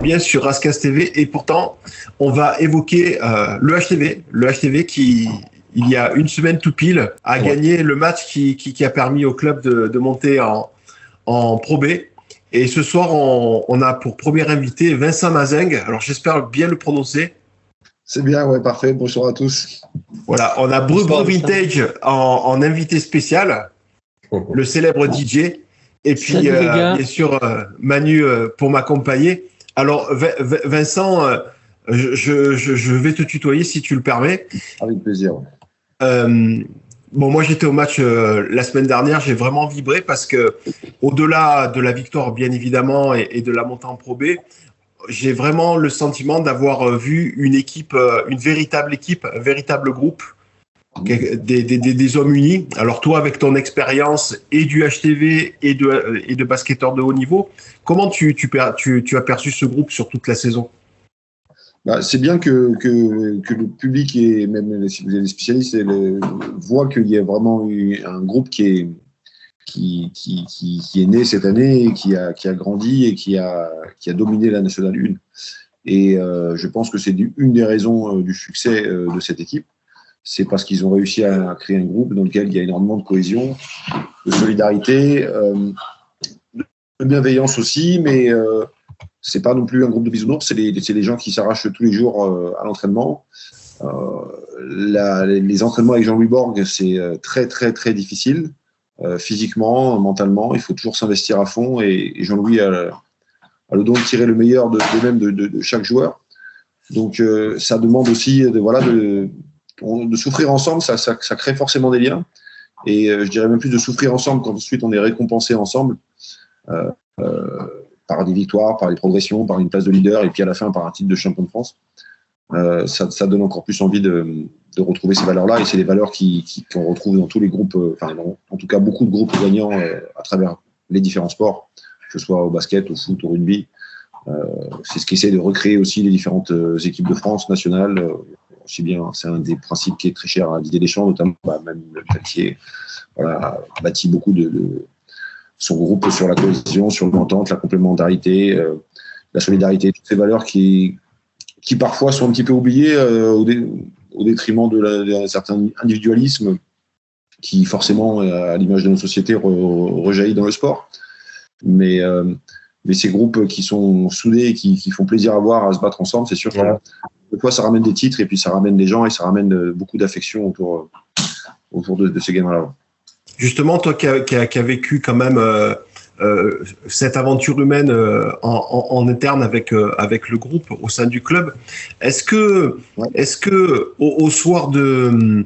bien sur Rascas TV. Et pourtant, on va évoquer le HTV qui, il y a une semaine tout pile, a gagné le match qui a permis au club de monter en Pro B. Et ce soir, on a pour premier invité Vincent Mazingue. Alors, j'espère bien le prononcer. C'est bien, ouais, parfait. Bonjour à tous. Voilà, on a Breu Vintage en invité spécial, le célèbre DJ. Et puis, bien sûr, Manu pour m'accompagner. Alors, Vincent, je vais te tutoyer si tu le permets. Avec plaisir. Bon, moi, j'étais au match la semaine dernière. J'ai vraiment vibré parce que, au-delà de la victoire, bien évidemment, et de la montée en Pro B, j'ai vraiment le sentiment d'avoir vu une équipe, une véritable équipe, un véritable groupe, des hommes unis. Alors toi, avec ton expérience et du HTV et de basketteur de haut niveau, comment tu as perçu ce groupe sur toute la saison? C'est bien que le public et même les spécialistes voient qu'il y a vraiment un groupe qui est né cette année et qui a grandi et qui a dominé la Nationale 1. Et je pense que c'est une des raisons du succès de cette équipe. C'est parce qu'ils ont réussi à créer un groupe dans lequel il y a énormément de cohésion, de solidarité, de bienveillance aussi, mais c'est pas non plus un groupe de bisounours, c'est les gens qui s'arrachent tous les jours à l'entraînement. Les entraînements avec Jean-Louis Borg, c'est très, très, très difficile. Physiquement, mentalement, il faut toujours s'investir à fond et Jean-Louis a le don de tirer le meilleur de chaque joueur. Donc ça demande aussi de souffrir ensemble, ça crée forcément des liens et je dirais même plus de souffrir ensemble quand ensuite on est récompensé ensemble par des victoires, par des progressions, par une place de leader et puis à la fin par un titre de champion de France. Ça donne encore plus envie de retrouver ces valeurs-là et c'est des valeurs qu'on retrouve dans tous les groupes, en tout cas beaucoup de groupes gagnants à travers les différents sports, que ce soit au basket, au foot, au rugby. C'est ce qu'essaient de recréer aussi les différentes équipes de France nationales. Aussi bien, c'est un des principes qui est très cher à Didier Deschamps, notamment même Galtier a bâti beaucoup de son groupe sur la cohésion, sur l'entente, la complémentarité, la solidarité, toutes ces valeurs qui parfois sont un petit peu oubliées au détriment d'un certain individualisme qui forcément, à l'image de nos sociétés, rejaillit dans le sport. Mais ces groupes qui sont soudés et qui font plaisir à voir, à se battre ensemble, c'est sûr que des fois ça ramène des titres et puis ça ramène des gens et ça ramène beaucoup d'affection autour de ces gamins-là. Justement, toi qui as vécu quand même cette aventure humaine en interne avec le groupe au sein du club, est-ce que au soir de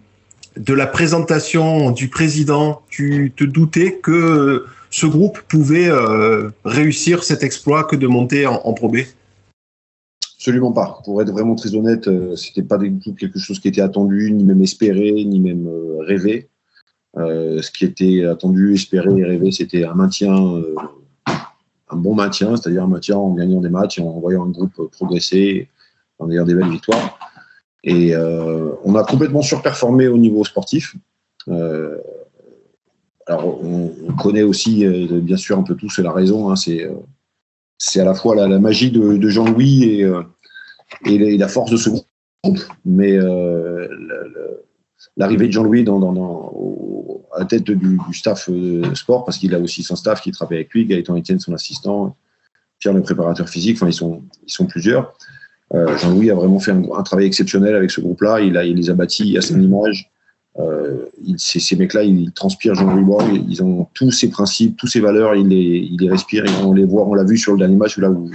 la présentation du président, tu te doutais que ce groupe pouvait réussir cet exploit que de monter en Pro B? Absolument pas. Pour être vraiment très honnête, c'était pas du tout quelque chose qui était attendu, ni même espéré, ni même rêvé. Ce qui était attendu, espéré et rêvé, c'était un maintien, un bon maintien, c'est-à-dire un maintien en gagnant des matchs et en voyant un groupe progresser, en ayant des belles victoires. Et on a complètement surperformé au niveau sportif. Alors, on connaît aussi, bien sûr, un peu tous la raison. Hein, c'est à la fois la magie de Jean-Louis et la force de ce groupe, mais l'arrivée de Jean-Louis à la tête du staff sport, parce qu'il a aussi son staff qui travaille avec lui, Gaëtan Etienne, son assistant, Pierre, le préparateur physique, enfin, ils sont plusieurs. Jean-Louis a vraiment fait un travail exceptionnel avec ce groupe-là. Il les a bâtis à son image. Ces mecs-là, ils transpirent Jean-Louis Borg. Ils ont tous ces principes, tous ces valeurs. Ils les respirent. Et on les voit. On l'a vu sur le dernier match où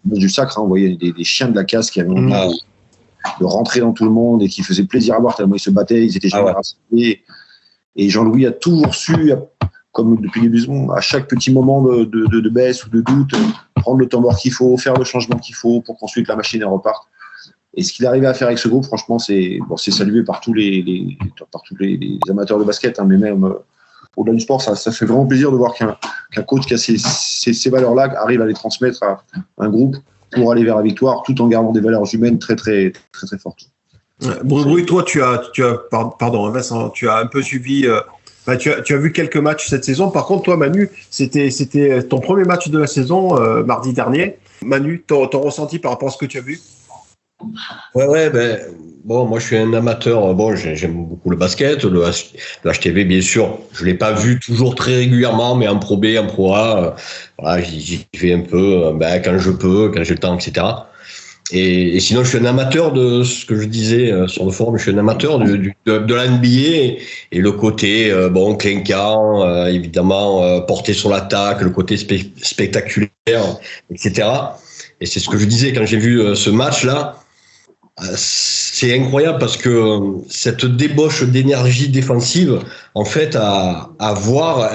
du sacre. Hein, on voyait des chiens de la casse qui avaient envie de rentrer dans tout le monde et qui faisaient plaisir à voir tellement ils se battaient. Ils étaient jamais rassemblés. Et Jean-Louis a toujours su, comme depuis le début, à chaque petit moment de baisse ou de doute, prendre le temps mort qu'il faut, faire le changement qu'il faut pour qu'ensuite la machine reparte. Et ce qu'il arrivait à faire avec ce groupe, franchement, c'est salué par tous les amateurs de basket, hein, mais même au-delà du sport, ça fait vraiment plaisir de voir qu'un coach qui a ces valeurs-là arrive à les transmettre à un groupe pour aller vers la victoire, tout en gardant des valeurs humaines très, très, très, très fortes. Bruy, toi, Vincent, tu as un peu suivi Bah, tu as vu quelques matchs cette saison. Par contre, toi, Manu, c'était ton premier match de la saison mardi dernier. Manu, ton ressenti par rapport à ce que tu as vu? Ouais, bon, moi je suis un amateur. Bon, j'aime beaucoup le basket, le HTV bien sûr. Je l'ai pas vu toujours très régulièrement, mais en Pro B, en Pro A, voilà, j'y vais un peu, quand je peux, quand j'ai le temps, etc. Et sinon, je suis un amateur de ce que je disais sur le forum. Je suis un amateur de la NBA et le côté clinquant, évidemment porté sur l'attaque, le côté spectaculaire, etc. Et c'est ce que je disais quand j'ai vu ce match-là. C'est incroyable parce que cette débauche d'énergie défensive, en fait, à voir,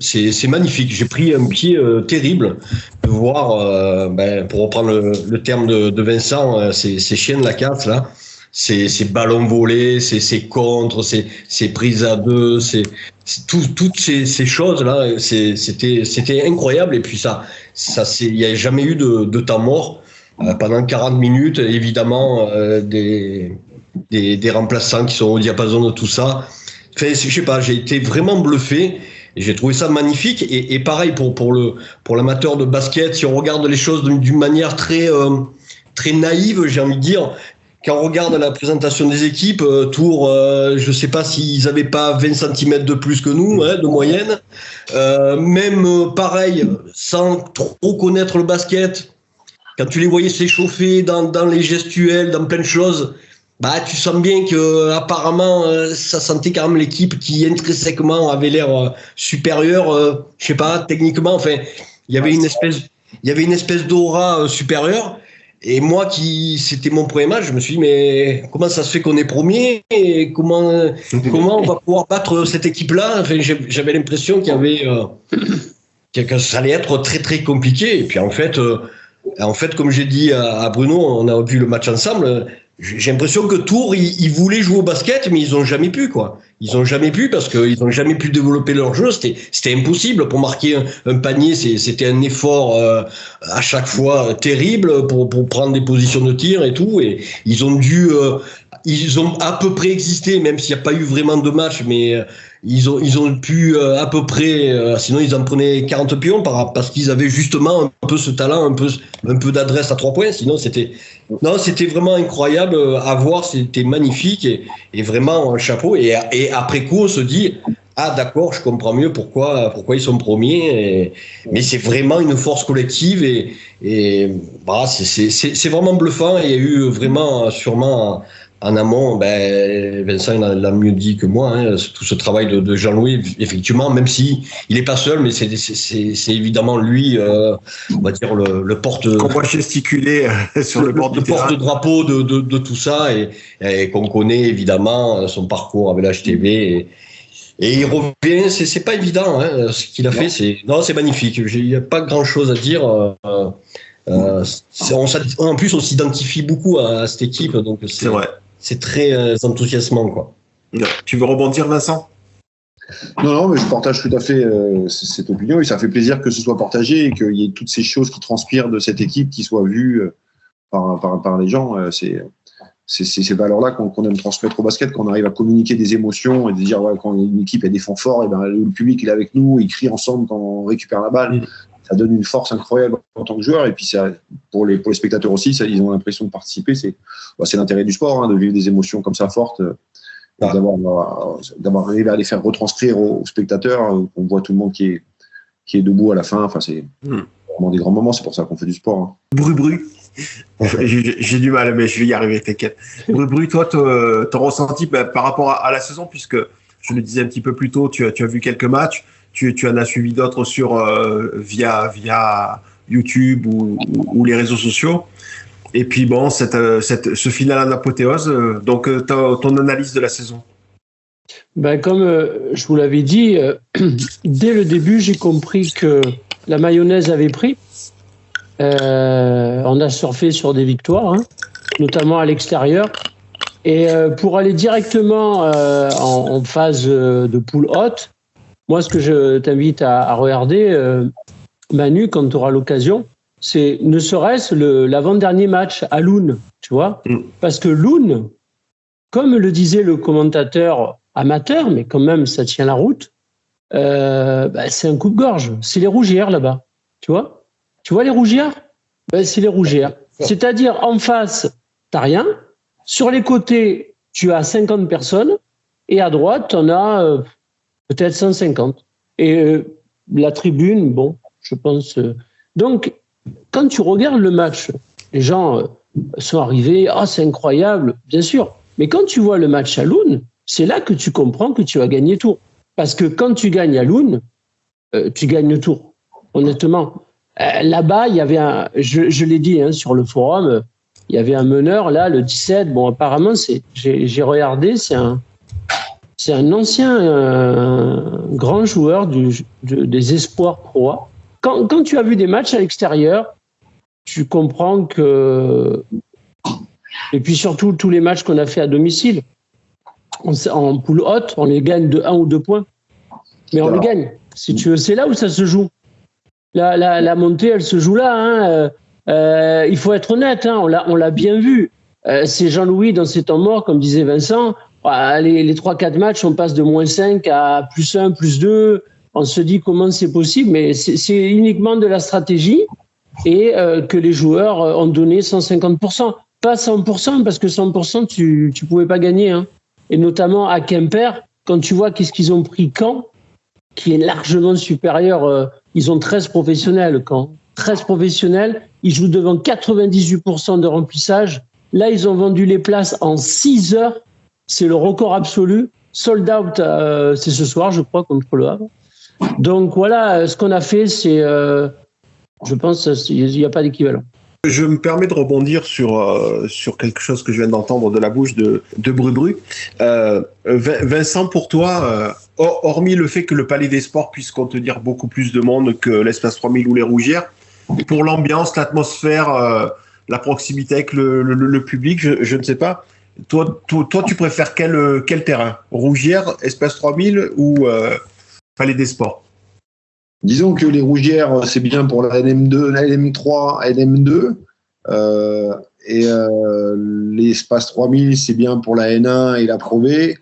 c'est magnifique. J'ai pris un pied terrible de voir, pour reprendre le terme de Vincent, ces chiens de la casse là, ces ballons volés, ces contres, ces prises à deux, toutes ces choses là, c'était incroyable. Et puis il n'y a jamais eu de temps mort. Pendant 40 minutes, évidemment, des remplaçants qui sont au diapason de tout ça. Enfin, je sais pas, j'ai été vraiment bluffé et j'ai trouvé ça magnifique. Et pareil pour l'amateur de basket, si on regarde les choses d'une manière très naïve, j'ai envie de dire, quand on regarde la présentation des équipes, Tours, je sais pas s'ils avaient pas 20 cm de plus que nous, de moyenne. Même pareil, sans trop connaître le basket, quand tu les voyais s'échauffer dans les gestuels, dans plein de choses, tu sens bien que apparemment ça sentait quand même l'équipe qui intrinsèquement avait l'air supérieure, je sais pas, techniquement. Enfin, il y avait une espèce d'aura supérieure. Et moi c'était mon premier match, je me suis dit mais comment ça se fait qu'on est premier et comment on va pouvoir battre cette équipe-là. Enfin, j'avais l'impression que ça allait être très très compliqué. Et puis en fait, comme j'ai dit à Bruno, on a vu le match ensemble. J'ai l'impression que Tours, ils voulaient jouer au basket, mais ils ont jamais pu, quoi. Ils ont jamais pu parce qu'ils ont jamais pu développer leur jeu. C'était impossible pour marquer un panier. C'était un effort à chaque fois terrible pour prendre des positions de tir et tout. Et ils ont à peu près existé, même s'il n'y a pas eu vraiment de match, mais ils ont pu à peu près, sinon ils en prenaient 40 pions parce qu'ils avaient justement un peu ce talent, un peu d'adresse à 3 points. Sinon c'était vraiment incroyable à voir, c'était magnifique et vraiment un chapeau. Et après coup on se dit d'accord, je comprends mieux pourquoi ils sont premiers. Mais c'est vraiment une force collective et c'est vraiment bluffant. Il y a eu vraiment sûrement en amont, Vincent il l'a mieux dit que moi, tout ce travail de Jean-Louis, effectivement, même si il est pas seul, mais c'est évidemment lui, on va dire le porte. Qu'on voit gesticuler sur le bord du terrain. Le porte-drapeau de tout ça et qu'on connaît évidemment son parcours avec l'HTV et il revient, c'est pas évident, ce qu'il a fait, c'est magnifique. Il n'y a pas grand-chose à dire. En plus, on s'identifie beaucoup à cette équipe, donc c'est vrai. C'est très enthousiasmant, quoi. Tu veux rebondir, Vincent ? Non, mais je partage tout à fait cette opinion et ça fait plaisir que ce soit partagé et qu'il y ait toutes ces choses qui transpirent de cette équipe qui soient vues par les gens. C'est ces valeurs-là qu'on aime transmettre au basket, qu'on arrive à communiquer des émotions et de dire quand une équipe a des fonds forts, et le public il est avec nous, il crie ensemble quand on récupère la balle. Ça donne une force incroyable en tant que joueur et puis ça, pour les spectateurs aussi, ils ont l'impression de participer. C'est l'intérêt du sport, de vivre des émotions comme ça fortes, d'avoir arrivé à les faire retranscrire aux spectateurs. On voit tout le monde qui est debout à la fin. Enfin, c'est vraiment des grands moments. C'est pour ça qu'on fait du sport. Bru. J'ai du mal, mais je vais y arriver, t'inquiète. Bru, toi, ton ressenti par rapport à la saison, puisque je le disais un petit peu plus tôt, tu as vu quelques matchs. Tu en as suivi d'autres via YouTube ou les réseaux sociaux. Et puis bon, ce final en apothéose. Donc, ton analyse de la saison. Comme je vous l'avais dit, dès le début, j'ai compris que la mayonnaise avait pris. On a surfé sur des victoires, notamment à l'extérieur. Et pour aller directement en phase de poule haute, moi, ce que je t'invite à regarder, Manu, quand tu auras l'occasion, c'est ne serait-ce l'avant-dernier match à Loun, tu vois. Parce que Loun, comme le disait le commentateur amateur, mais quand même, ça tient la route. C'est un coupe-gorge. C'est les rougières là-bas. Tu vois les rougières? C'est les rougières. C'est-à-dire, en face, t'as rien. Sur les côtés, tu as 50 personnes. Et à droite, t'en as peut-être 150. Et la tribune, bon, je pense. Donc, quand tu regardes le match, les gens sont arrivés. Ah, c'est incroyable, bien sûr. Mais quand tu vois le match à Loun, c'est là que tu comprends que tu as gagné Tours. Parce que quand tu gagnes à Loun, tu gagnes le Tour. Honnêtement. Là-bas, il y avait je l'ai dit sur le forum, il y avait un meneur, là, le 17. Bon, apparemment, j'ai regardé, c'est un ancien grand joueur des espoirs proa. Quand tu as vu des matchs à l'extérieur, tu comprends que... Et puis surtout, tous les matchs qu'on a fait à domicile, en poule haute, on les gagne de 1 ou 2 points. Mais on les gagne. Si tu veux, c'est là où ça se joue. La montée, elle se joue là. Il faut être honnête, on l'a bien vu. C'est Jean-Louis dans ses temps morts, comme disait Vincent. Les 3-4 matchs, on passe de -5 à +1, +2. On se dit comment c'est possible, mais c'est uniquement de la stratégie et que les joueurs ont donné 150%. Pas 100%, parce que 100%, tu pouvais pas gagner. Et notamment à Quimper, quand tu vois qu'est-ce qu'ils ont pris Caen, qui est largement supérieur. Ils ont 13 professionnels, Caen. 13 professionnels. Ils jouent devant 98% de remplissage. Là, ils ont vendu les places en 6 heures. C'est le record absolu. Sold out, c'est ce soir, je crois, contre le Havre. Donc voilà, ce qu'on a fait, c'est... je pense qu'il n'y a pas d'équivalent. Je me permets de rebondir sur quelque chose que je viens d'entendre de la bouche de Brubru. Vincent, pour toi, hormis le fait que le Palais des Sports puisse contenir beaucoup plus de monde que l'Espace 3000 ou les Rougières, pour l'ambiance, l'atmosphère, la proximité avec le public, je ne sais pas. Toi, tu préfères quel terrain? Rougières, Espace 3000 ou Palais des Sports? Disons que les Rougières, c'est bien pour la NM2, la NM3, la NM2. L'espace 3000, c'est bien pour la N1 et la Pro V.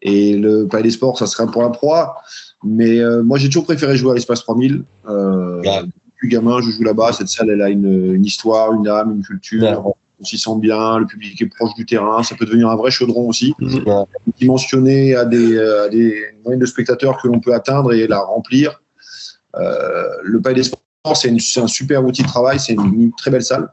Et le Palais des Sports, ça serait pour la Pro A. Mais moi, j'ai toujours préféré jouer à l'espace 3000. Depuis gamin, je joue là-bas. Cette salle, elle a une histoire, une âme, une culture. Ouais. On s'y sent bien. Le public est proche du terrain. Ça peut devenir un vrai chaudron aussi. Ouais. Dimensionné à des moyennes de spectateurs que l'on peut atteindre et la remplir. Le Palais des Sports, c'est un super outil de travail. C'est une très belle salle.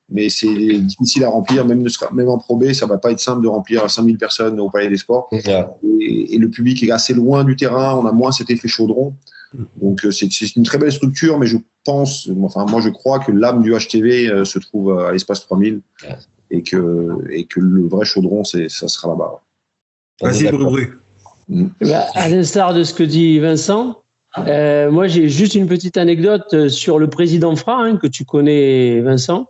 Mais c'est difficile à remplir, même en Pro B, ça va pas être simple de remplir 5000 personnes au Palais des Sports. Yeah. Et le public est assez loin du terrain, on a moins cet effet chaudron. Donc c'est une très belle structure, mais je crois que l'âme du HTV se trouve à l'espace 3000 yeah. et que le vrai chaudron, ça sera là-bas. Vas-y, Brubru. À l'instar de ce que dit Vincent, moi j'ai juste une petite anecdote sur le président Fra, que tu connais, Vincent.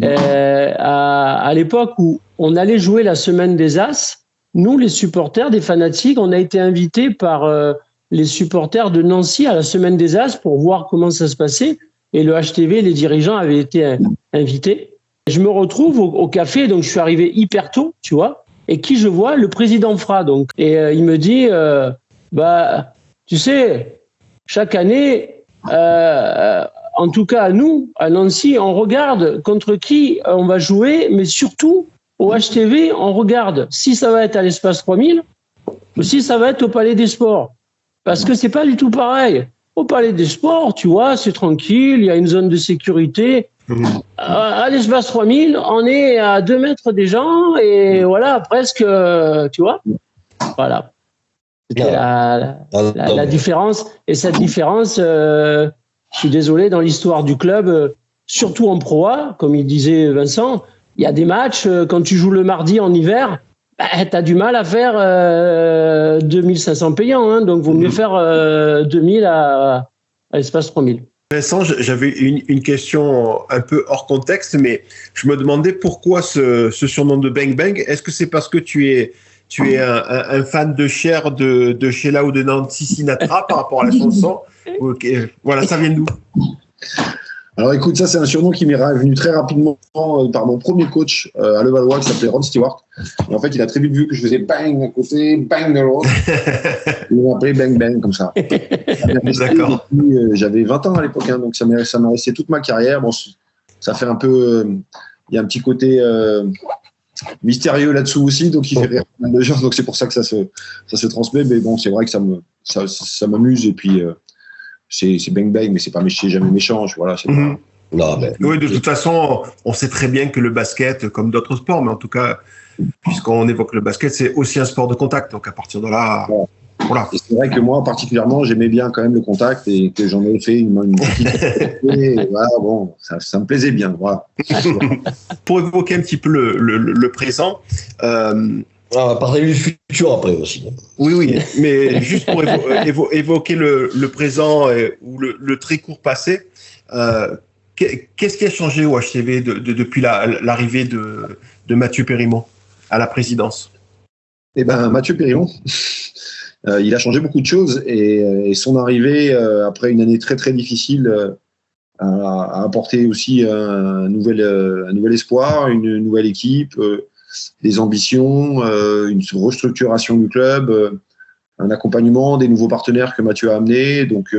À l'époque où on allait jouer la semaine des As, nous les supporters des fanatiques, on a été invités par les supporters de Nancy à la semaine des As pour voir comment ça se passait, et le HTV, les dirigeants avaient été invités. Je me retrouve au café, donc je suis arrivé hyper tôt, tu vois, et qui je vois? Le président Fra, donc. Et il me dit tu sais, chaque année en tout cas, nous, à Nancy, on regarde contre qui on va jouer, mais surtout, au HTV, on regarde si ça va être à l'espace 3000 ou si ça va être au Palais des Sports. Parce que c'est pas du tout pareil. Au Palais des Sports, tu vois, c'est tranquille, il y a une zone de sécurité. À l'espace 3000, on est à 2 mètres des gens et voilà, presque, tu vois. Voilà. C'était la différence. Et cette différence... je suis désolé, dans l'histoire du club, surtout en Pro A, comme il disait Vincent, il y a des matchs, quand tu joues le mardi en hiver, tu as du mal à faire 2500 payants, donc vaut mieux faire 2000 à l'espace 3000. Vincent, j'avais une question un peu hors contexte, mais je me demandais pourquoi ce surnom de Bang Bang. Est-ce que c'est parce que tu es un fan de Cher, de Sheila ou de Nancy Sinatra par rapport à la chanson? Okay. Voilà, ça vient d'où? Alors écoute, ça c'est un surnom qui m'est venu très rapidement par mon premier coach à Levallois qui s'appelait Ron Stewart. Et en fait, il a très vite vu que je faisais bang d'un côté, bang de l'autre. Il m'a appelé bang bang comme ça. D'accord. J'avais 20 ans à l'époque, hein, donc ça m'a resté toute ma carrière. Bon, ça fait un peu, il y a un petit côté mystérieux là-dessous aussi, donc il fait rire plein de gens. Donc c'est pour ça que ça se transmet. Mais bon, c'est vrai que ça m'amuse et puis. C'est bang bang, mais c'est jamais méchant. Voilà, c'est pas... Non, mais... Oui, de toute façon, on sait très bien que le basket, comme d'autres sports, mais en tout cas, puisqu'on évoque le basket, c'est aussi un sport de contact. Donc à partir de là, voilà. Et c'est vrai que moi, particulièrement, j'aimais bien quand même le contact et que j'en ai fait une petite. Et voilà, bon, ça me plaisait bien. Voilà. Pour évoquer un petit peu le présent. On va parler du futur après aussi. Oui, mais juste pour évoquer le présent ou le très court passé, qu'est-ce qui a changé au HTV depuis l'arrivée de Mathieu Périmont à la présidence? Eh ben, Mathieu Périmont, il a changé beaucoup de choses et son arrivée, après une année très très difficile, a apporté aussi un nouvel espoir, une nouvelle équipe, des ambitions, une restructuration du club, un accompagnement des nouveaux partenaires que Mathieu a amenés. Donc,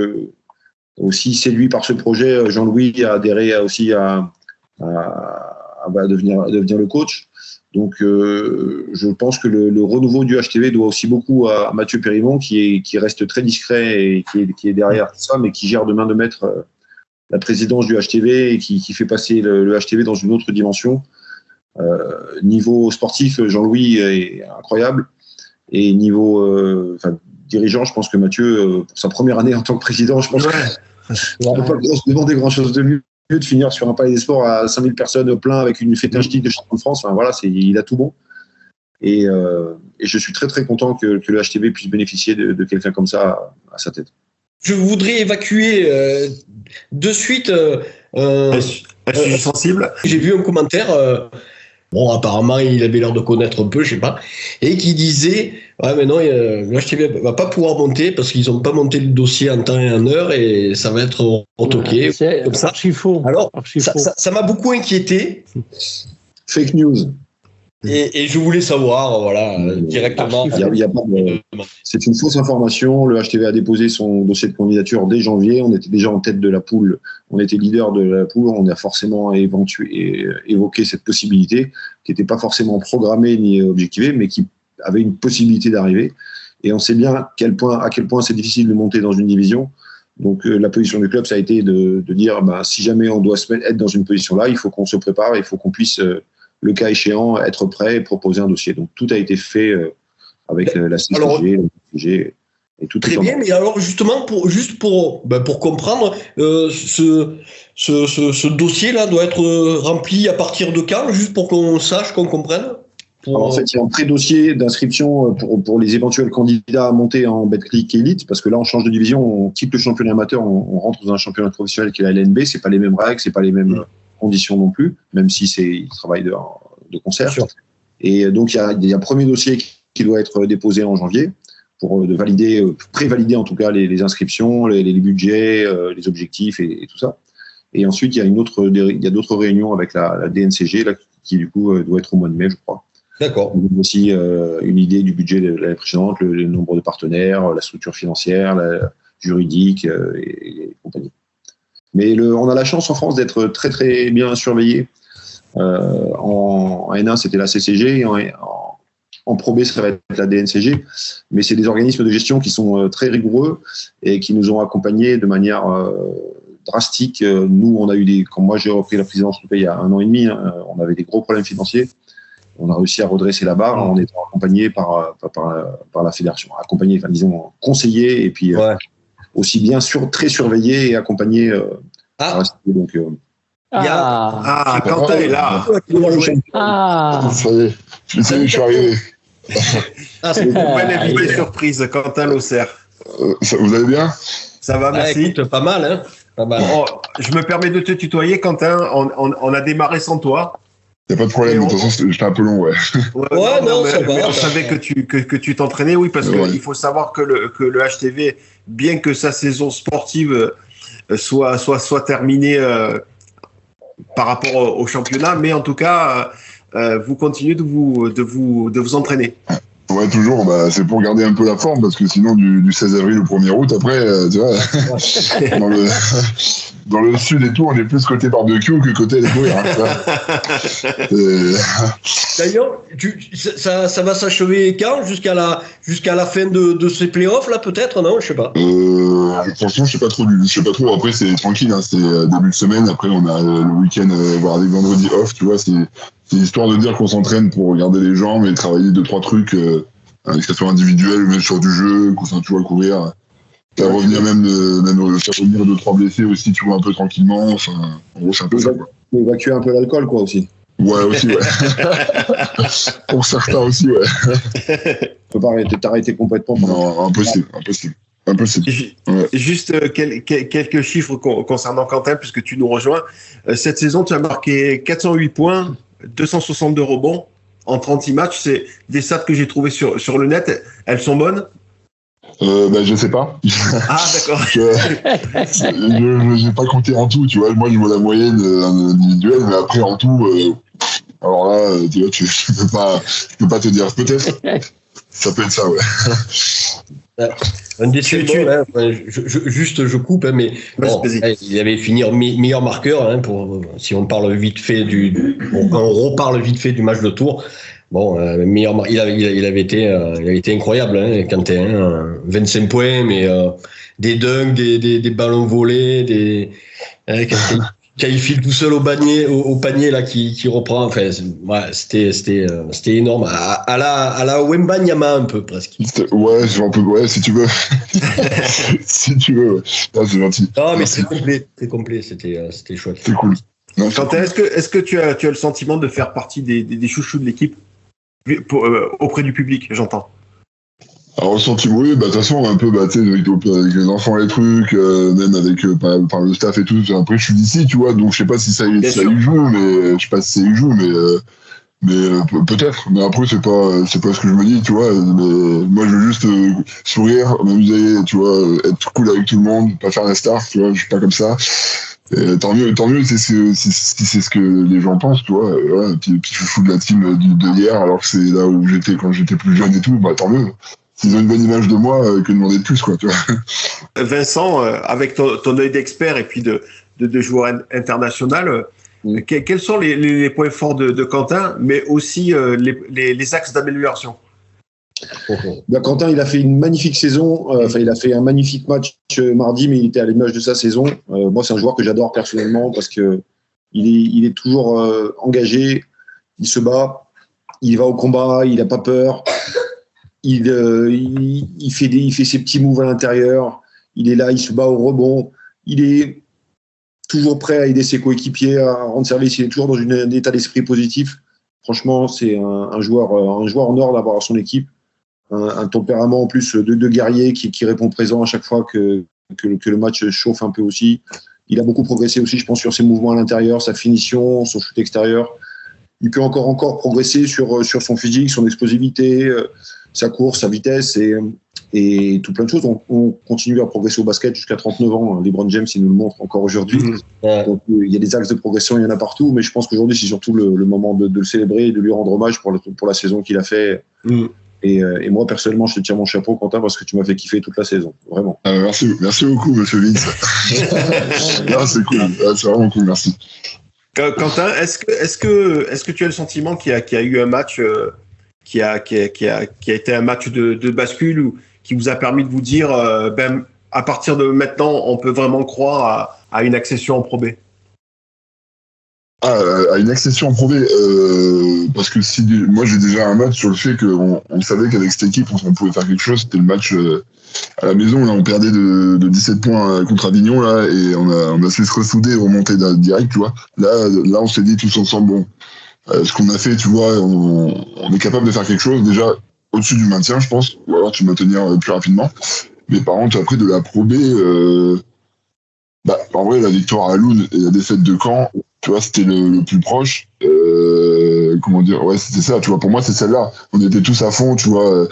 aussi séduit par ce projet, Jean-Louis a adhéré aussi à devenir le coach. Donc, je pense que le renouveau du HTV doit aussi beaucoup à Mathieu Périmont, qui reste très discret et qui est derrière tout ça, mais qui gère de main de maître la présidence du HTV et qui fait passer le HTV dans une autre dimension. Niveau sportif, Jean-Louis est incroyable. Et niveau dirigeant, je pense que Mathieu, pour sa première année en tant que président, je pense qu'on ne peut pas se demander grand-chose de mieux de finir sur un palais des sports à 5000 personnes au plein avec une fête de champion de France. Enfin, voilà, il a tout bon. Et je suis très très content que le HTV puisse bénéficier de quelqu'un comme ça à sa tête. Je voudrais évacuer de suite. Un sujet sensible. J'ai vu un commentaire. Bon, apparemment, il avait l'air de connaître un peu, je sais pas, et qui disait ouais, mais non, le HTV va pas pouvoir monter parce qu'ils ont pas monté le dossier en temps et en heure et ça va être retoqué. C'est comme ça. Archi faux. Alors, ça m'a beaucoup inquiété. Fake news. Et je voulais savoir, voilà, directement. Y a pas c'est une fausse information. Le HTV a déposé son dossier de candidature dès janvier. On était déjà en tête de la poule. On était leader de la poule. On a forcément évoqué cette possibilité qui n'était pas forcément programmée ni objectivée, mais qui avait une possibilité d'arriver. Et on sait bien à quel point c'est difficile de monter dans une division. Donc la position du club, ça a été de dire si jamais on doit être dans une position là, il faut qu'on se prépare, il faut qu'on puisse le cas échéant, être prêt et proposer un dossier. Donc, tout a été fait avec la CCG, le CCG, et tout. Très bien, mais alors, justement, pour comprendre, ce dossier-là doit être rempli à partir de quand, juste pour qu'on sache, qu'on comprenne? Alors, en fait, il y a un pré-dossier d'inscription pour les éventuels candidats à monter en Betclic Elite, parce que là, on change de division, on quitte le championnat amateur, on rentre dans un championnat professionnel qui est la LNB, c'est pas les mêmes règles, c'est pas les mêmes conditions non plus, même si ils travaillent de concert. Sure. Et donc, il y a un premier dossier qui doit être déposé en janvier pour prévalider en tout cas les inscriptions, les budgets, les objectifs et tout ça. Et ensuite, il y a d'autres réunions avec la DNCG là, qui du coup doit être au mois de mai, je crois. D'accord. Donc, aussi une idée du budget de l'année précédente, le nombre de partenaires, la structure financière, la juridique et compagnie. Mais on a la chance en France d'être très très bien surveillé. En N1, c'était la CCG, en Pro B, ça va être la DNCG, mais c'est des organismes de gestion qui sont très rigoureux et qui nous ont accompagnés de manière drastique. Nous, on a eu quand moi j'ai repris la présidence il y a 1 an et demi, on avait des gros problèmes financiers. On a réussi à redresser la barre en étant accompagné par la fédération, disons conseillé et puis aussi bien très surveillé et accompagné. Donc, Quentin est là. Ça y est, je suis arrivé. C'est une belle invité surprise, Quentin Losser. Vous allez bien? Ça va, merci. Écoute, pas mal, hein? Pas mal. Je me permets de te tutoyer, Quentin. On a démarré sans toi. Il n'y a pas de problème, de toute façon, j'étais un peu long, ouais. Non, ça va. On savait que tu t'entraînais, oui, parce qu'il faut savoir que le HTV, bien que sa saison sportive soit terminée par rapport au championnat, mais en tout cas, vous continuez de vous entraîner. Ouais, toujours. Bah, c'est pour garder un peu la forme, parce que sinon, du 16 avril au 1er août, après, tu vois, dans le sud et tout, on est plus côté barbecue que côté aller courir. Hein, D'ailleurs, ça va s'achever quand? Jusqu'à la fin de ces playoffs, là, peut-être, non? Je sais pas. Franchement, je sais pas trop. Après, c'est tranquille, hein, c'est début de semaine. Après, on a le week-end, voire des vendredis off, tu vois. C'est histoire de dire qu'on s'entraîne pour regarder les jambes et travailler 2-3 trucs, que ce soit individuel ou même sur du jeu, tu vois, courir. Faire revenir même faire revenir 2-3 blessés aussi, tu vois, un peu tranquillement. Enfin, en gros, c'est un peu ça, quoi. Évacuer un peu l'alcool, quoi, aussi. Ouais, aussi, ouais. Pour certains aussi, ouais. Tu peux pas t'arrêter complètement. Non, impossible. Ouais. Juste quelques chiffres concernant Quentin, puisque tu nous rejoins. Cette saison, tu as marqué 408 points, 262 rebonds en 36 matchs. C'est des stats que j'ai trouvées sur le net. Elles sont bonnes? Je sais pas. Ah, d'accord. Je n'ai pas compté en tout, tu vois. Moi, je vois la moyenne individuelle, mais après, en tout, alors là, tu vois, je peux pas te dire. Peut-être. Ça peut être ça, ouais. Un déçu, je coupe, hein, mais bon, il avait fini meilleur marqueur, hein, si on parle vite fait on reparle vite fait du match de Tours. Bon, il avait été incroyable, hein, Quentin, hein, 25 points, mais des dunks, des ballons volés, quand il file tout seul au panier là, qui reprend. Enfin, c'était énorme. À la Wembanyama un peu presque. Ouais, si tu veux. Si tu veux. Ouais. Ah, c'est gentil. Non, mais c'est complet. C'était chouette. C'est cool. Non, Quentin, est-ce que tu as le sentiment de faire partie des chouchous de l'équipe auprès du public, j'entends? Alors, ressenti, oui, de toute façon, un peu, tu sais, avec les enfants, les trucs, même avec par le staff et tout. Après, je suis d'ici, tu vois, donc je sais pas si ça y joue, mais peut-être. Mais après, c'est pas ce que je me dis, tu vois. Mais moi, je veux juste sourire, m'amuser, tu vois, être cool avec tout le monde, pas faire la star, tu vois, je suis pas comme ça. Et tant mieux, si c'est ce que les gens pensent, tu vois. Ouais, puis je fous de la team de hier, alors que c'est là où j'étais quand j'étais plus jeune et tout, bah tant mieux. Ils ont une bonne image de moi, que demander de plus, quoi, tu vois. Vincent, avec ton œil d'expert et puis de joueur international, quels sont les points forts de Quentin, mais aussi les axes d'amélioration? Quentin, il a fait une magnifique saison. Il a fait un magnifique match mardi, mais il était à l'image de sa saison. Moi, c'est un joueur que j'adore personnellement parce que il est toujours engagé. Il se bat, il va au combat, il n'a pas peur. Il fait ses petits moves à l'intérieur. Il est là, il se bat au rebond. Il est toujours prêt à aider ses coéquipiers à rendre service. Il est toujours dans un état d'esprit positif. Franchement, c'est un joueur en or d'avoir son équipe. Un tempérament en plus de guerrier qui répond présent à chaque fois que le match chauffe un peu aussi. Il a beaucoup progressé aussi, je pense, sur ses mouvements à l'intérieur, sa finition, son shoot extérieur. Il peut encore progresser sur son physique, son explosivité, sa course, sa vitesse et tout plein de choses. On continue à progresser au basket jusqu'à 39 ans. LeBron James, il nous le montre encore aujourd'hui. Donc, il y a des axes de progression, il y en a partout, mais je pense qu'aujourd'hui, c'est surtout le moment de le célébrer et de lui rendre hommage pour la saison qu'il a fait. Et moi, personnellement, je te tire mon chapeau, Quentin, parce que tu m'as fait kiffer toute la saison. Vraiment. Merci beaucoup, monsieur Vince. C'est cool. C'est vraiment cool, merci. Quentin, est-ce que tu as le sentiment qu'il y a eu un match qui a été un match de bascule ou qui vous a permis de vous dire à partir de maintenant, on peut vraiment croire à une accession en Pro B? À une accession en Pro B, parce que moi j'ai déjà un match sur le fait qu'on savait qu'avec cette équipe on pouvait faire quelque chose. C'était le match à la maison, là on perdait de 17 points contre Avignon là, et on a su se ressouder et remonter direct, tu vois. Là on s'est dit tous ensemble, bon, ce qu'on a fait, tu vois, on est capable de faire quelque chose déjà au-dessus du maintien, je pense, ou alors tu maintenir plus rapidement. Mais par contre après de la Pro B, en vrai la victoire à Loun et la défaite de Caen, tu vois, c'était le plus proche. Comment dire, ouais, c'était ça, tu vois. Pour moi, c'est celle-là. On était tous à fond, tu vois.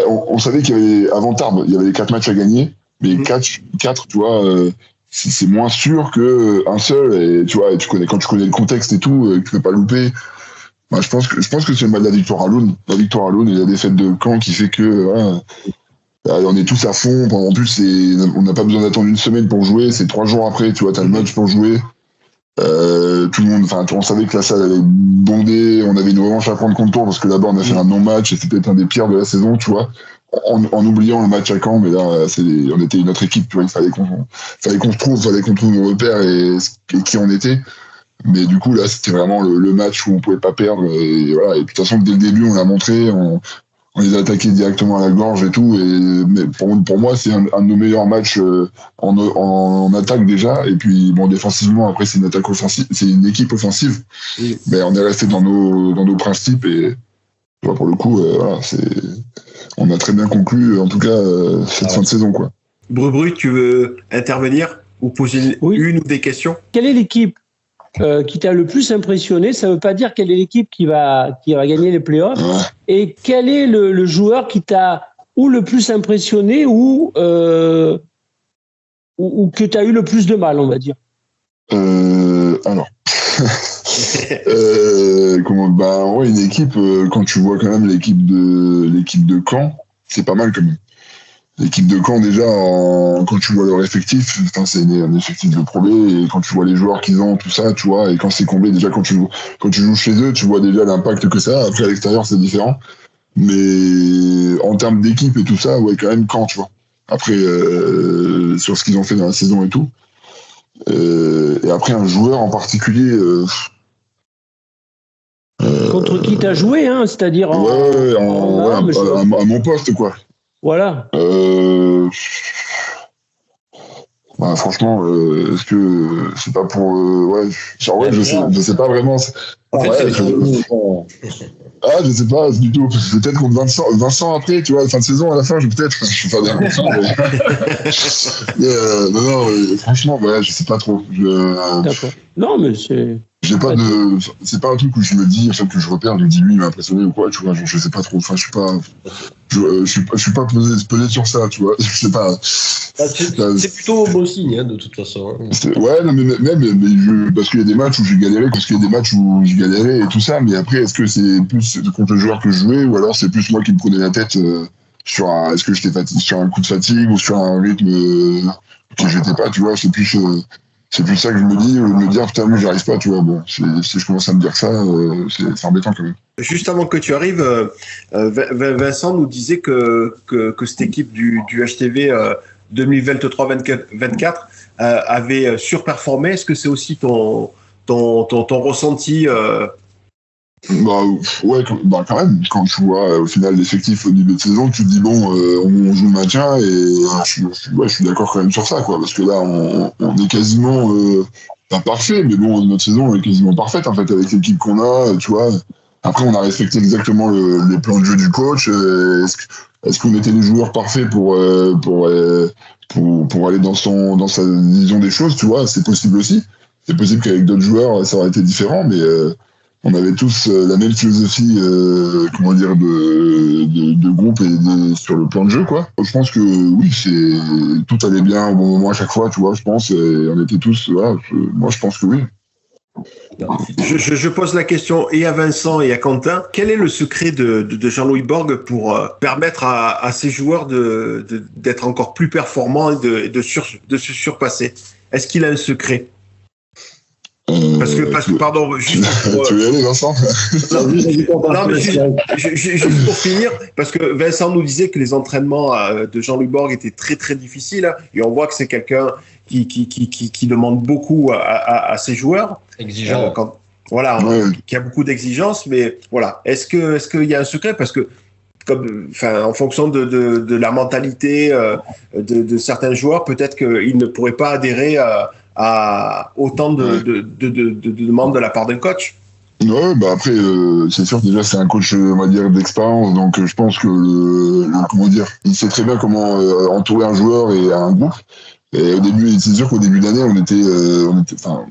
On savait qu'il y avait, avant Tarbes, il y avait les 4 matchs à gagner, mais 4, tu vois, c'est moins sûr qu'un seul. Et tu vois, quand tu connais le contexte et tout, tu peux pas louper. Bah, je pense que c'est la victoire à Loun. La victoire à Loun et la défaite de Caen qui fait que on est tous à fond. En plus, on n'a pas besoin d'attendre une semaine pour jouer. C'est 3 jours après, tu vois, t'as le match pour jouer. Tout le monde, on savait que la salle allait bonder. On avait une revanche à prendre contre Tours parce que là-bas, on a fait un non-match et c'était peut-être un des pires de la saison, tu vois. En oubliant le match à Caen, mais là, on était une autre équipe, tu vois. Il fallait qu'on trouve nos repères et qui on était. Mais du coup, là, c'était vraiment le match où on pouvait pas perdre. Et voilà. Et de toute façon, dès le début, on l'a montré. On les a attaqués directement à la gorge et tout. Mais pour moi, c'est un de nos meilleurs matchs en attaque déjà. Et puis, bon, défensivement, après, c'est une attaque offensive. C'est une équipe offensive. Mais on est resté dans nos principes. Et pour le coup, voilà, on a très bien conclu, en tout cas, cette fin de saison, quoi. Bru, tu veux intervenir ou poser une ou des questions? Quelle est l'équipe qui t'a le plus impressionné? Ça ne veut pas dire quelle est l'équipe qui va gagner les playoffs. Ouais. Et quel est le joueur qui t'a ou le plus impressionné ou que tu as eu le plus de mal, on va dire? Alors. Une équipe, quand tu vois quand même l'équipe de Caen, c'est pas mal quand même. L'équipe de Caen, déjà, quand tu vois leur effectif, c'est un effectif de Pro B, et quand tu vois les joueurs qu'ils ont, tout ça, tu vois, et quand c'est comblé, déjà, quand tu joues chez eux, tu vois déjà l'impact que ça a. Après, à l'extérieur, c'est différent. Mais en termes d'équipe et tout ça, ouais, quand même, Caen, tu vois. Après, sur ce qu'ils ont fait dans la saison et tout. Et après, un joueur en particulier... contre qui t'as joué, hein, c'est-à-dire à mon poste, quoi. Voilà. Franchement, est-ce que c'est pas pour je sais pas vraiment. Je sais pas du tout. Peut-être contre Vincent après, tu vois, fin de saison à la fin, je suis pas bien content. Franchement, je sais pas trop. D'accord. Non, mais c'est. C'est pas un truc où je me dis, que je repère, je me dis lui il m'a impressionné ou quoi, tu vois, je sais pas trop, je suis pas posé sur ça, tu vois, je sais pas. C'est plutôt bon signe, de toute façon. Ouais, non, mais parce qu'il y a des matchs où j'ai galéré, et tout ça, mais après, est-ce que c'est plus contre le joueur que je jouais, ou alors c'est plus moi qui me prenais la tête est-ce que j'étais fatigué, sur un coup de fatigue, ou sur un rythme que j'étais pas, tu vois, c'est plus ça que je me dis, me dire putain, moi j'y arrive pas, tu vois. Bon, si je commence à me dire ça, c'est embêtant quand même. Juste avant que tu arrives, Vincent nous disait que cette équipe du HTV 2023-24 avait surperformé. Est-ce que c'est aussi ton ressenti Ouais, quand même. Quand tu vois au final l'effectif au début de saison, tu te dis bon, on joue le maintien, et je suis d'accord quand même sur ça, quoi, parce que là on est quasiment pas parfait, mais bon, notre saison est quasiment parfaite en fait avec l'équipe qu'on a, tu vois. Après, on a respecté exactement les plans de jeu du coach. Est-ce qu'on était les joueurs parfaits pour aller dans sa vision des choses, tu vois? C'est possible aussi. C'est possible qu'avec d'autres joueurs ça aurait été différent, mais on avait tous la même philosophie, de groupe et sur le plan de jeu, quoi. Je pense que oui, tout allait bien au bon moment à chaque fois, tu vois. Je pense, et on était tous, moi je pense que oui. Je pose la question et à Vincent et à Quentin. Quel est le secret de Jean-Louis Borg pour permettre à ses joueurs d'être encore plus performants et de se surpasser? Est-ce qu'il a un secret? Parce que pardon, juste pour, tu veux y aller, Vincent? Non, mais juste pour finir, parce que Vincent nous disait que les entraînements de Jean-Louis Borg étaient très très difficiles, hein, et on voit que c'est quelqu'un qui demande beaucoup à ses joueurs. Exigeant. Qui a beaucoup d'exigences, mais voilà. Est-ce qu'il y a un secret? Parce que en fonction de la mentalité de certains joueurs, peut-être qu'ils ne pourraient pas adhérer à autant de demandes de la part d'un coach. Ouais, après, c'est sûr, déjà, c'est un coach, on va dire, d'expérience, donc je pense que, il sait très bien comment entourer un joueur et un groupe. Et au début, c'est sûr qu'au début d'année,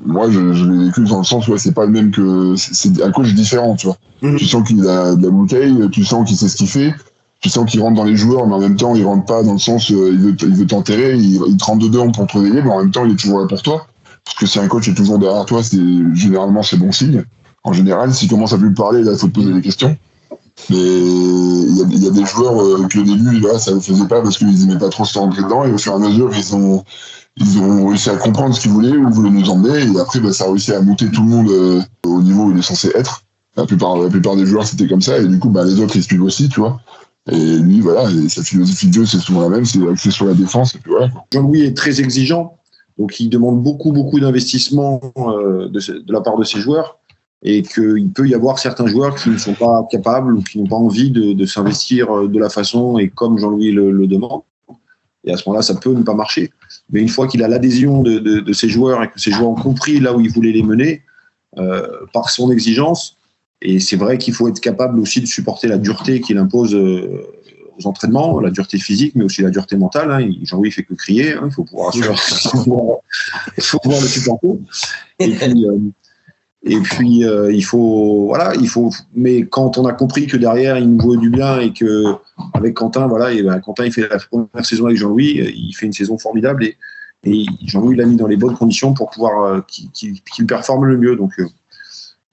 moi, je l'ai vécu dans le sens où c'est pas le même c'est un coach différent, tu vois. Mm-hmm. Tu sens qu'il a de la bouteille, tu sens qu'il sait ce qu'il fait. tu sens qu'il rentre dans les joueurs, mais en même temps, il rentre pas dans le sens, il veut t'enterrer, il te rentre dedans pour te réveiller, mais en même temps, il est toujours là pour toi. Parce que si un coach est toujours derrière toi, généralement, c'est bon signe. En général, s'il commence à plus parler, là, il faut te poser des questions. Mais il y a des joueurs que au début, là, ça ne le faisait pas parce qu'ils n'aimaient pas trop se rentrer dedans, et au fur et à mesure, ils ont réussi à comprendre ce qu'ils voulaient, où ils voulaient nous emmener, et après, ça a réussi à monter tout le monde au niveau où il est censé être. La plupart des joueurs, c'était comme ça, et du coup, les autres, ils suivent aussi, tu vois. Et lui, voilà, et sa philosophie de jeu, c'est souvent la même, c'est axé sur la défense, et puis voilà. Jean-Louis est très exigeant, donc il demande beaucoup d'investissement de la part de ses joueurs, et qu'il peut y avoir certains joueurs qui ne sont pas capables ou qui n'ont pas envie de s'investir de la façon et comme Jean-Louis le demande. Et à ce moment-là, ça peut ne pas marcher. Mais une fois qu'il a l'adhésion de ses joueurs et que ses joueurs ont compris là où il voulait les mener, par son exigence, et c'est vrai qu'il faut être capable aussi de supporter la dureté qu'il impose aux entraînements, la dureté physique, mais aussi la dureté mentale. Hein. Jean-Louis fait que crier, hein. Il faut pouvoir le supporter. Et puis il faut, mais quand on a compris que derrière il nous veut du bien et que avec Quentin, Quentin il fait la première saison avec Jean-Louis, il fait une saison formidable et Jean-Louis l'a mis dans les bonnes conditions pour pouvoir qu'il performe le mieux. Donc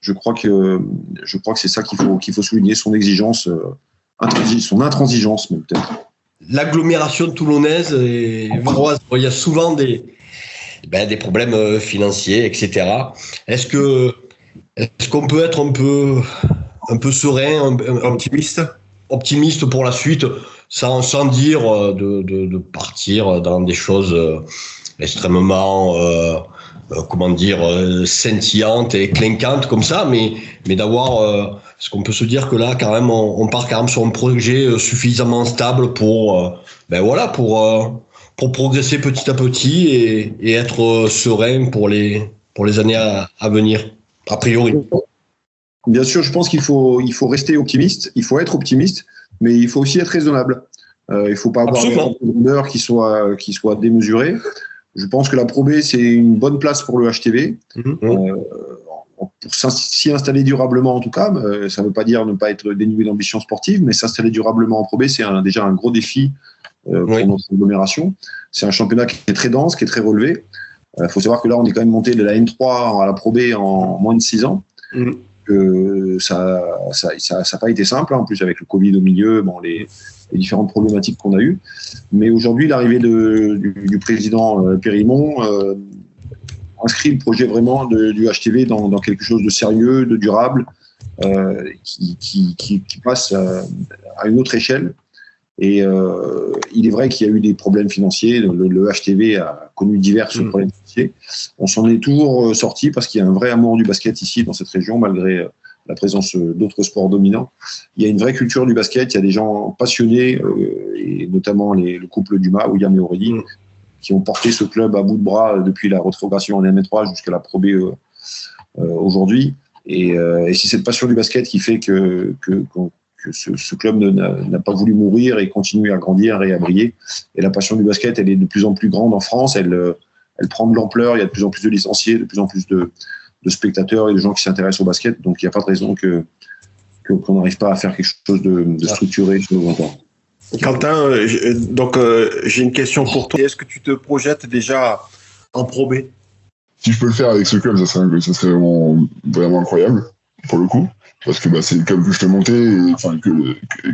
je crois que c'est ça qu'il faut souligner, son exigence, son intransigeance même peut-être. L'agglomération toulonnaise et varoise, il y a souvent des problèmes financiers, etc. Est-ce qu'on peut être un peu serein, optimiste pour la suite, sans dire de partir dans des choses extrêmement scintillantes et clinquantes comme ça, mais d'avoir est-ce qu'on peut se dire que là quand même on part quand même sur un projet suffisamment stable pour progresser petit à petit et être serein pour les années à venir, a priori. Bien sûr, je pense qu'il faut rester optimiste, il faut être optimiste, mais il faut aussi être raisonnable. Il ne faut pas avoir des rondeurs qui soient démesurées. Je pense que la Pro B, c'est une bonne place pour le HTV. Pour s'y installer durablement en tout cas, ça ne veut pas dire ne pas être dénué d'ambition sportive, mais s'installer durablement en Pro B, c'est déjà un gros défi pour notre agglomération. C'est un championnat qui est très dense, qui est très relevé. Faut savoir que là, on est quand même monté de la N3 à la Pro B en moins de 6 ans. Ça n'a pas été simple, hein. En plus avec le Covid au milieu, les différentes problématiques qu'on a eues. Mais aujourd'hui, l'arrivée du président Périmont inscrit le projet vraiment du HTV dans quelque chose de sérieux, de durable, qui passe à une autre échelle. Et il est vrai qu'il y a eu des problèmes financiers. Le HTV a connu divers problèmes financiers. On s'en est toujours sorti parce qu'il y a un vrai amour du basket ici dans cette région, malgré la présence d'autres sports dominants. Il y a une vraie culture du basket. Il y a des gens passionnés, et notamment le couple Dumas, William et Aurélie, qui ont porté ce club à bout de bras depuis la rétrogradation en M3 jusqu'à la Pro B aujourd'hui. Et c'est cette passion du basket qui fait que ce club n'a pas voulu mourir et continue à grandir et à briller. Et la passion du basket, elle est de plus en plus grande en France. Elle prend de l'ampleur. Il y a de plus en plus de licenciés, de plus en plus de spectateurs et de gens qui s'intéressent au basket. Donc, il n'y a pas de raison qu'on n'arrive pas à faire quelque chose de structuré sur le long terme. Quentin, j'ai une question pour toi. Est-ce que tu te projettes déjà en Pro B ? Si je peux le faire avec ce club, ça serait vraiment incroyable, pour le coup. Parce que c'est le club que je fais monter,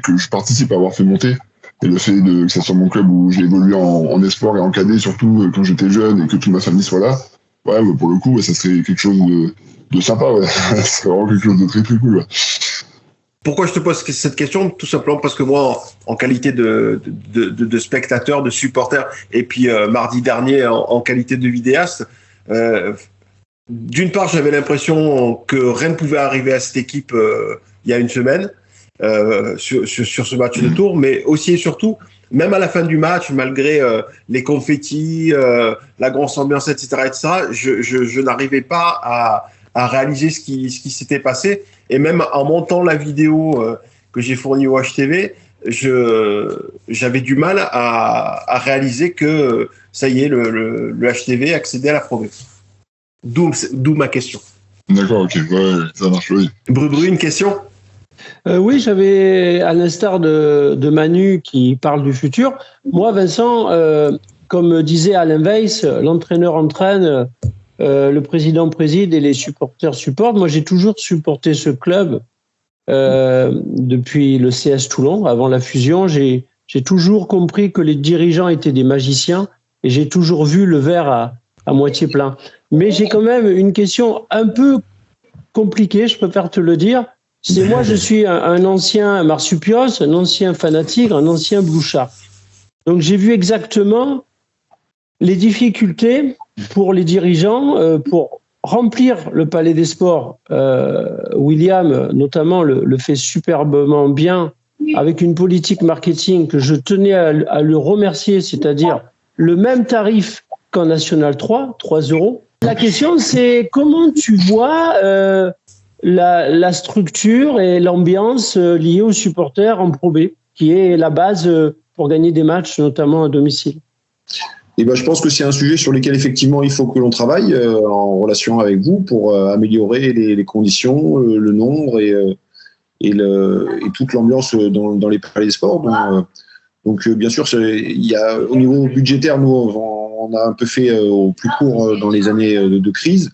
que je participe à avoir fait monter. Et le fait que ça soit mon club où j'ai évolué en espoir et en cadet, surtout quand j'étais jeune et que toute ma famille soit là, pour le coup, ça serait quelque chose de sympa. Ouais. Ça serait vraiment quelque chose de très très cool. Ouais. Pourquoi je te pose cette question ? Tout simplement parce que moi, en qualité de spectateur, de supporter, et puis mardi dernier en qualité de vidéaste, d'une part, j'avais l'impression que rien ne pouvait arriver à cette équipe il y a une semaine sur ce match de tour, mais aussi et surtout, même à la fin du match, malgré les confettis, la grosse ambiance, etc., je n'arrivais pas à réaliser ce qui s'était passé. Et même en montant la vidéo que j'ai fournie au HTV, j'avais du mal à réaliser que ça y est, le HTV accédait à la Pro B. D'où ma question. D'accord, ok, ouais, ça marche, oui. Bru, une question ? Oui, j'avais, à l'instar de Manu qui parle du futur, moi, Vincent, comme disait Alain Weiss, l'entraîneur entraîne, le président préside et les supporters supportent. Moi, j'ai toujours supporté ce club depuis le CS Toulon, avant la fusion. J'ai toujours compris que les dirigeants étaient des magiciens et j'ai toujours vu le verre à moitié plein. Mais j'ai quand même une question un peu compliquée, je préfère te le dire. C'est moi, je suis un ancien marsupios, un ancien fanatique, un ancien blouchard. Donc j'ai vu exactement les difficultés pour les dirigeants pour remplir le Palais des Sports. William, notamment, le fait superbement bien avec une politique marketing que je tenais à le remercier, c'est-à-dire le même tarif qu'en National 3, 3 €. La question, c'est comment tu vois la structure et l'ambiance liée aux supporters en Pro B, qui est la base pour gagner des matchs, notamment à domicile. Et ben, je pense que c'est un sujet sur lequel effectivement il faut que l'on travaille en relation avec vous pour améliorer les conditions, le nombre et toute l'ambiance dans les palais des sports. Donc bien sûr, il y a, au niveau budgétaire, nous on a un peu fait au plus court dans les années de crise.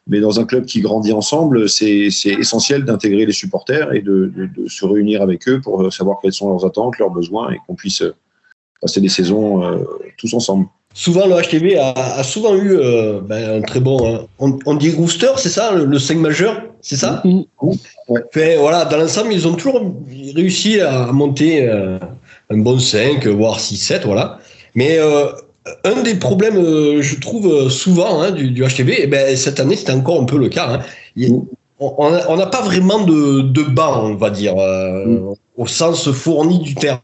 Mais dans un club qui grandit ensemble, c'est essentiel d'intégrer les supporters et de se réunir avec eux pour savoir quelles sont leurs attentes, leurs besoins et qu'on puisse passer des saisons tous ensemble. Souvent, le HTV a souvent eu un très bon... on dit rooster, c'est ça, le 5 majeur, c'est ça? Ouais. Enfin, voilà, dans l'ensemble, ils ont toujours réussi à monter un bon 5, voire 6-7, voilà. Mais... un des problèmes, je trouve, souvent du HTV, et ben, cette année, c'était encore un peu le cas. On n'a pas vraiment de banc, on va dire, au sens fourni du terme.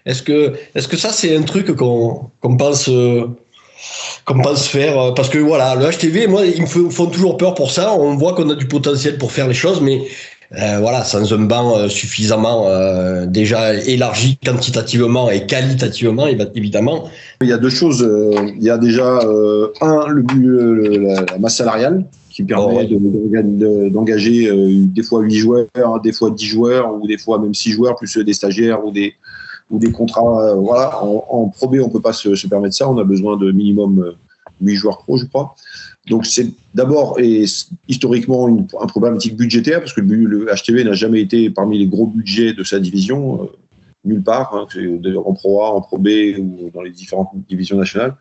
Est-ce que ça, c'est un truc qu'on pense faire? Parce que voilà, le HTV, moi, ils me font toujours peur pour ça. On voit qu'on a du potentiel pour faire les choses, mais voilà, sans un banc suffisamment déjà élargi quantitativement et qualitativement, évidemment. Il y a deux choses. Il y a déjà la masse salariale qui permet d'engager des fois 8 joueurs, des fois 10 joueurs ou des fois même 6 joueurs plus des stagiaires ou des contrats. Voilà, en Pro B, on peut pas se permettre ça. On a besoin de minimum 8 joueurs pro, je crois. Donc c'est d'abord et historiquement un problématique budgétaire parce que le HTV n'a jamais été parmi les gros budgets de sa division, nulle part, en Pro A, en Pro B ou dans les différentes divisions nationales.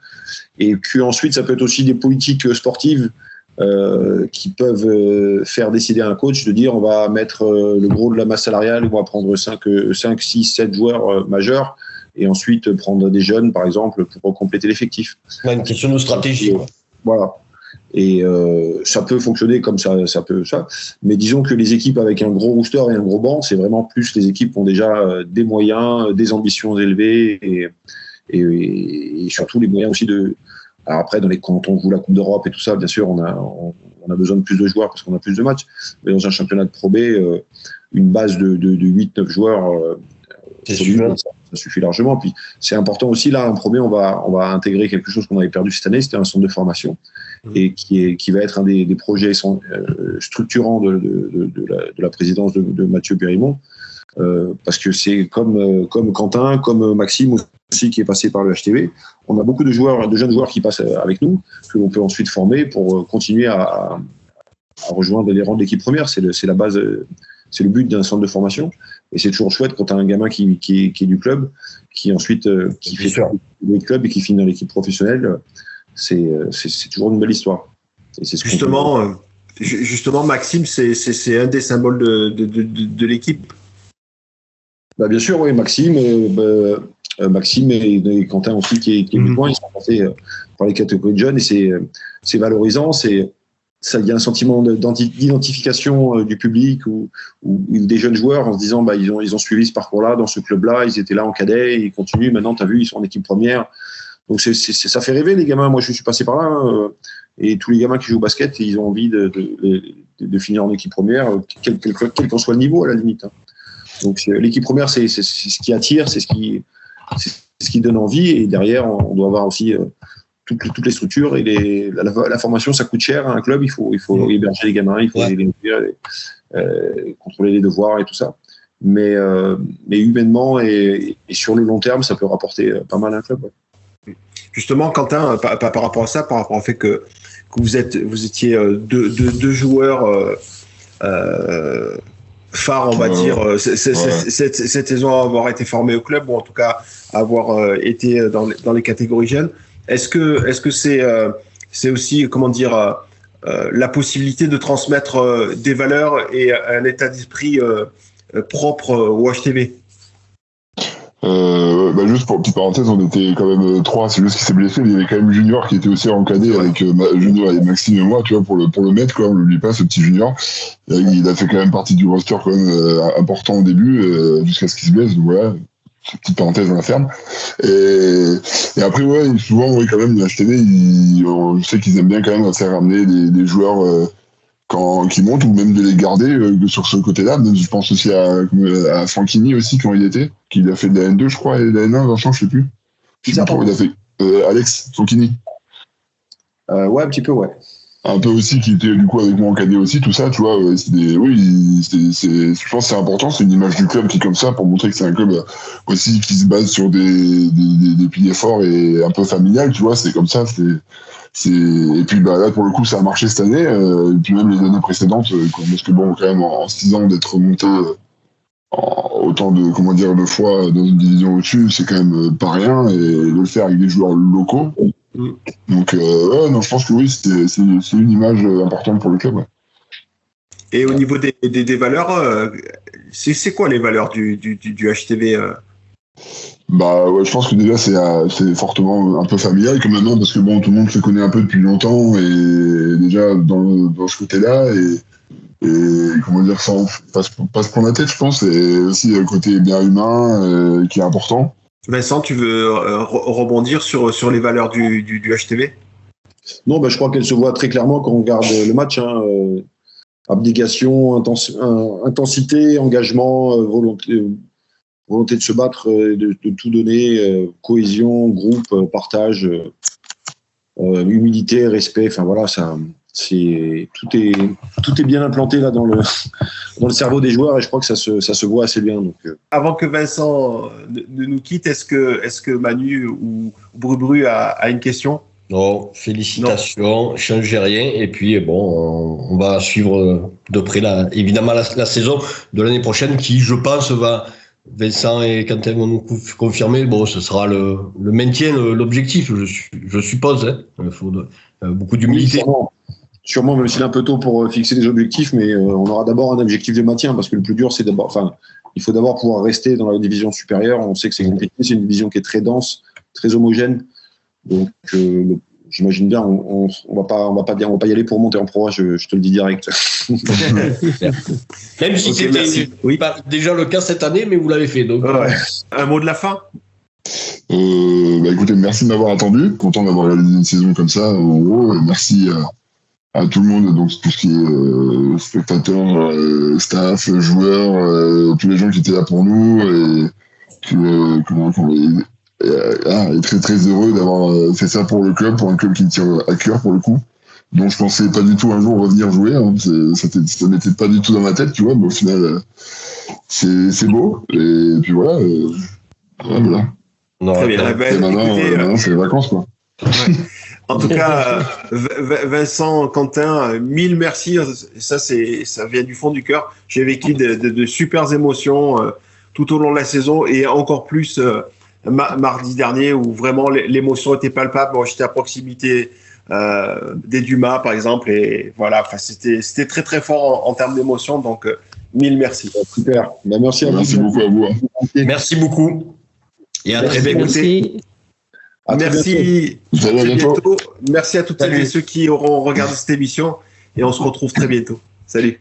Et qu'ensuite ça peut être aussi des politiques sportives qui peuvent faire décider à un coach de dire on va mettre le gros de la masse salariale, on va prendre 5, 6, 7 joueurs majeurs et ensuite prendre des jeunes par exemple pour compléter l'effectif. C'est une question de stratégie. Voilà. Et ça peut fonctionner comme ça. Mais disons que les équipes avec un gros rooster et un gros banc, c'est vraiment plus les équipes qui ont déjà des moyens, des ambitions élevées et surtout les moyens aussi de. Alors après, quand on joue la Coupe d'Europe et tout ça, bien sûr, on a besoin de plus de joueurs parce qu'on a plus de matchs. Mais dans un championnat de Pro B, une base de 8-9 joueurs, ça suffit largement. Puis c'est important aussi, là, en Pro B, on va intégrer quelque chose qu'on avait perdu cette année, c'était un centre de formation. Et qui va être un des projets structurants de la présidence de Mathieu Périmont, parce que c'est comme Quentin, comme Maxime aussi qui est passé par le HTV. On a beaucoup de jeunes joueurs qui passent avec nous, que l'on peut ensuite former pour continuer à rejoindre les rangs de l'équipe première. C'est la base, c'est le but d'un centre de formation. Et c'est toujours chouette quand tu as un gamin qui est du club, qui ensuite qui fait le club et qui finit dans l'équipe professionnelle. C'est toujours une belle histoire. Et c'est justement, Maxime, c'est un des symboles de l'équipe. Bah, bien sûr, oui, Maxime et Quentin aussi qui est du point, ils sont passés par les catégories de jeunes et c'est valorisant, ça y a un sentiment d'identification du public ou des jeunes joueurs en se disant ils ont suivi ce parcours-là dans ce club-là, ils étaient là en cadet, ils continuent, maintenant tu as vu, ils sont en équipe première. Donc ça fait rêver les gamins. Moi je suis passé par là et tous les gamins qui jouent au basket, ils ont envie de finir en équipe première, quel qu'en soit le niveau à la limite. Donc l'équipe première c'est ce qui attire, c'est ce qui donne envie et derrière on doit avoir aussi toutes les structures et la formation ça coûte cher à un club, il faut héberger les gamins, il faut les contrôler les devoirs et tout ça. mais humainement et sur le long terme, ça peut rapporter pas mal à un club. Ouais. Justement, Quentin, par rapport à ça, par rapport au fait que vous étiez deux joueurs phares, on va dire, cette saison à avoir été formés au club, ou en tout cas avoir été dans les catégories jeunes. Est-ce que c'est aussi, comment dire, la possibilité de transmettre des valeurs et un état d'esprit propre au HTV? Juste pour petite parenthèse, on était quand même 3, c'est juste qu'il s'est blessé, mais il y avait quand même Junior qui était aussi encadré avec Junior et Maxime et moi, tu vois, pour le mettre, quoi, on l'oublie pas, ce petit Junior. Il a fait quand même partie du roster quand même important au début, jusqu'à ce qu'il se blesse, donc voilà, petite parenthèse, on la ferme. Et après, ouais, souvent, oui, quand même, le HTV, je sais qu'ils aiment bien quand même faire ramener des joueurs qui montent, ou même de les garder sur ce côté-là. Je pense aussi à Franchini aussi, quand il était, qu'il a fait de la N2, je crois, et de la N1, Vincent, je sais plus. Il a fait Alex Franchini. Ouais, un petit peu, ouais. Un peu aussi, qui était du coup avec moi en cadet aussi, tout ça, tu vois. Je pense que c'est important, c'est une image du club qui est comme ça, pour montrer que c'est un club aussi qui se base sur des piliers forts et un peu familial, tu vois, c'est comme ça, et puis là pour le coup ça a marché cette année, et puis même les années précédentes, parce que bon, quand même en 6 ans d'être remonté autant de fois dans une division au-dessus, c'est quand même pas rien, et de le faire avec des joueurs locaux. Donc non, je pense que oui, c'est une image importante pour le club. Ouais. Et au niveau des valeurs, c'est quoi les valeurs du HTV Ouais, je pense que déjà c'est fortement un peu familial quand même, parce que bon, tout le monde se connaît un peu depuis longtemps, et déjà dans ce côté-là, et comment dire, ça pas se prendre la tête, je pense, et aussi le côté bien humain qui est important. Vincent, tu veux rebondir sur les valeurs du HTV? Non, je crois qu'elle se voit très clairement quand on regarde le match. Abnégation, intensité, engagement, volonté de se battre, de tout donner, cohésion, groupe, partage, humilité, respect. Enfin voilà, tout est bien implanté là dans le cerveau des joueurs, et je crois que ça se voit assez bien. Donc, Avant que Vincent ne nous quitte, est-ce que Manu ou Bru a une question? Non, félicitations, changez rien, et puis bon, on va suivre de près évidemment la saison de l'année prochaine, qui, je pense, Vincent et Quentin vont nous confirmer, bon, ce sera le maintien, l'objectif, je suppose, hein. Il faut beaucoup d'humilité. Sûrement, même s'il est un peu tôt pour fixer des objectifs, mais on aura d'abord un objectif de maintien, parce que le plus dur, il faut d'abord pouvoir rester dans la division supérieure. On sait que c'est compliqué, c'est une division qui est très dense, très homogène. Donc, j'imagine bien, on va pas y aller pour monter en Pro A, je te le dis direct. Même si c'était pas déjà le cas cette année, mais vous l'avez fait. Donc, ouais. Un mot de la fin? Écoutez, merci de m'avoir attendu. Content d'avoir réalisé une saison comme ça. En gros, merci à tout le monde, donc tout ce qui est spectateurs, staff, joueurs, tous les gens qui étaient là pour nous, et est très très heureux d'avoir fait ça pour le club, pour un club qui me tient à cœur pour le coup, dont je pensais pas du tout un jour revenir jouer, hein. Ça n'était pas du tout dans ma tête, tu vois, mais au final c'est beau, et puis voilà. Non, très bien. Et maintenant c'est les vacances, quoi. Ouais. En tout cas, Vincent, Quentin, mille merci. Ça vient du fond du cœur. J'ai vécu de super émotions tout au long de la saison, et encore plus mardi dernier, où vraiment l'émotion était palpable. Moi, j'étais à proximité des Dumas, par exemple, et voilà. Enfin, c'était très très fort en termes d'émotion. Donc, mille merci. Super. Merci à vous. Merci beaucoup à vous. Merci beaucoup. Et à très bientôt. Merci. Salut, à bientôt. Merci à toutes celles et ceux qui auront regardé cette émission, et on se retrouve très bientôt. Salut.